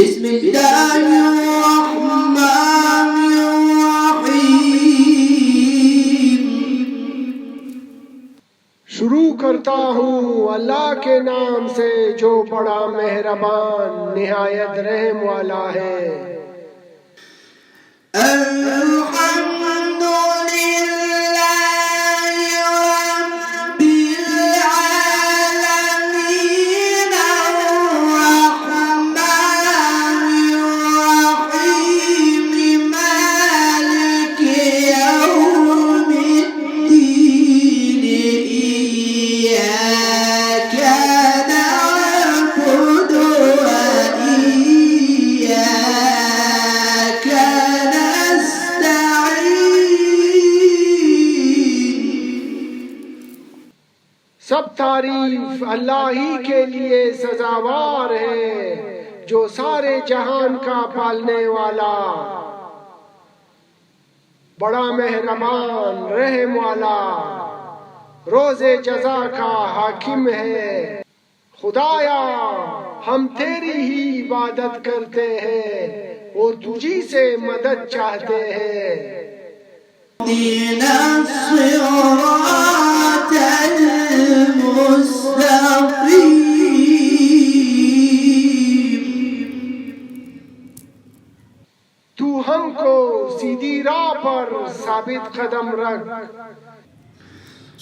بسم اللہ الرحمن الرحیم۔ شروع کرتا ہوں اللہ کے نام سے جو بڑا مہربان نہایت رحم والا ہے۔ الحمد للہ رب العالمین الرحمن الرحیم مالک یوم الدین ایاک نعبد وإیاک سب تعریف اللہ ہی کے لیے سزاوار ہے جو سارے جہان کا پالنے والا، بڑا مہربان رحم والا، روز جزا کا حاکم ہے۔ خدایا ہم تیری ہی عبادت کرتے ہیں اور تجھی سے مدد چاہتے ہیں۔ اهدنا الصراط المستقيم۔ تو ہم کو سیدھی راہ پر ثابت قدم رکھ۔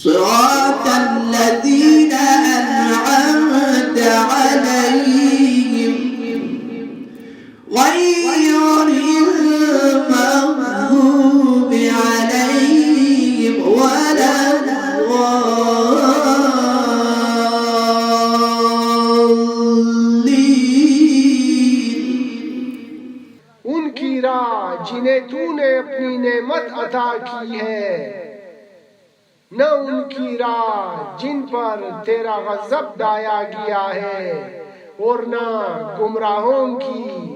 صراط الذين أنعمت عليهم غير المغضوب عليهم ولا الضالين۔ ان کی راہ جنہیں تو نے اپنی نعمت عطا کی ہے، نہ ان کی راہ جن پر تیرا غضب ڈایا گیا ہے، اور نہ گمراہوں کی